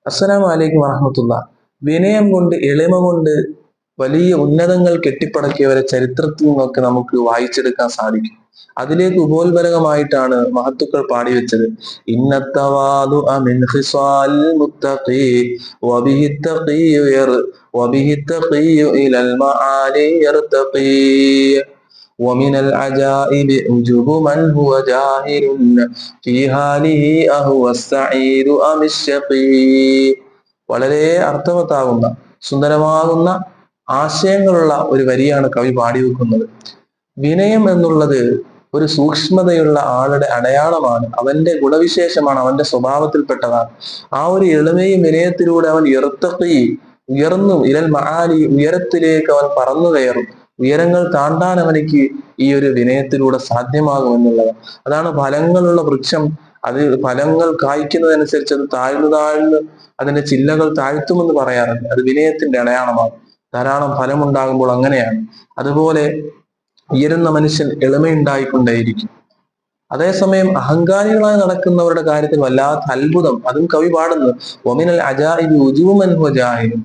അസ്സലാമു അലൈക്കും വറഹ്മത്തുള്ളാഹ്. വിനയം കൊണ്ട് എളിമ കൊണ്ട് വലിയ ഉന്നതങ്ങൾ കെട്ടിപ്പടുക്കിയവരെ ചരിത്രത്തിൽ നിന്നൊക്കെ നമുക്ക് വായിച്ചെടുക്കാൻ സാധിക്കും. അതിലേക്ക് ഉപോത്ബലകമായിട്ടാണ് മഹത്തുക്കൾ പാടിവെച്ചത്. ഇന്നത്തവാദുഅ മിൻ ഖിസാലിൽ മുത്തഖി വബിഹി തഖിയ്യു വബിഹി തഖിയ്യു ഇലൽ മആലി യർതഖി ومن العجائب عجب من هو جاهل في حاله أهو السعيد أم الشقي. വളരെ അർത്ഥവത്താകുന്ന സുന്ദരമാകുന്ന ആശയങ്ങളുള്ള ഒരു വരിയാണ് കവി പാടിവെക്കുന്നത്. വിനയം എന്നുള്ളത് ഒരു സൂക്ഷ്മതയുള്ള ആളുടെ അടയാളമാണ്, അവന്റെ ഗുണവിശേഷമാണ്, അവന്റെ സ്വഭാവത്തിൽപ്പെട്ടതാണ്. ആ ഒരു എളിമയും വിനയത്തിലൂടെ അവൻ ഉയർന്നു ഇരൽ മആലി, ഉയരത്തിലേക്ക് അവൻ പറന്നു കയറും. ഉയരങ്ങൾ താണ്ടാൻ അവനിക്ക് ഈ ഒരു വിനയത്തിലൂടെ സാധ്യമാകും എന്നുള്ളത്. അതാണ് ഫലങ്ങളുള്ള വൃക്ഷം, അത് ഫലങ്ങൾ കായ്ക്കുന്നതനുസരിച്ച് അത് താഴ്ന്നു അതിന്റെ ചില്ലകൾ താഴ്ത്തുമെന്ന് പറയാറുണ്ട്. അത് വിനയത്തിന്റെ അടയാളമാണ്. ധാരാളം ഫലമുണ്ടാകുമ്പോൾ അങ്ങനെയാണ്. അതുപോലെ ഉയരുന്ന മനുഷ്യൻ എളിമയുണ്ടായിക്കൊണ്ടേയിരിക്കും. അതേസമയം അഹങ്കാരികളായി നടക്കുന്നവരുടെ കാര്യത്തിൽ വല്ലാത്ത അത്ഭുതം, അതും കവി പാടുന്നു. വമിനൽ അജാഇബി ഉജൂബു മൻ ഹുവ ജാഹിലും.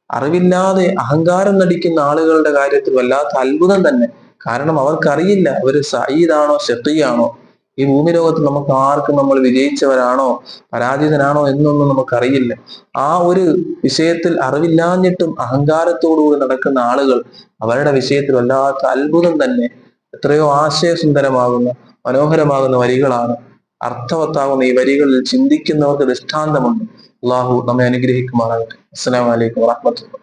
അറിവില്ലാതെ അഹങ്കാരം നടിക്കുന്ന ആളുകളുടെ കാര്യത്തിൽ വല്ലാത്ത അത്ഭുതം തന്നെ. കാരണം അവർക്കറിയില്ല അവർ സഈദാണോ ഷഖിയാണോ. ഈ ഭൂമി ലോകത്ത് നമുക്ക് ആർക്കും നമ്മൾ വിജയിച്ചവരാണോ പരാജിതനാണോ എന്നൊന്നും നമുക്കറിയില്ല. ആ ഒരു വിഷയത്തിൽ അറിവില്ലാഞ്ഞിട്ടും അഹങ്കാരത്തോടുകൂടി നടക്കുന്ന ആളുകൾ, അവരുടെ വിഷയത്തിൽ വല്ലാത്ത അത്ഭുതം തന്നെ. എത്രയോ ആശയസുന്ദരമാകുന്ന മനോഹരമാകുന്ന വരികളാണ്. അർത്ഥവത്താകുന്ന ഈ വരികളിൽ ചിന്തിക്കുന്നവർക്ക് ദൃഷ്ടാന്തമുണ്ട്. അള്ളാഹു നമ്മെ അനുഗ്രഹിക്കുമാറാകട്ടെ. അസ്സലാമു അലൈക്കും വറഹ്മത്തുള്ളാഹി.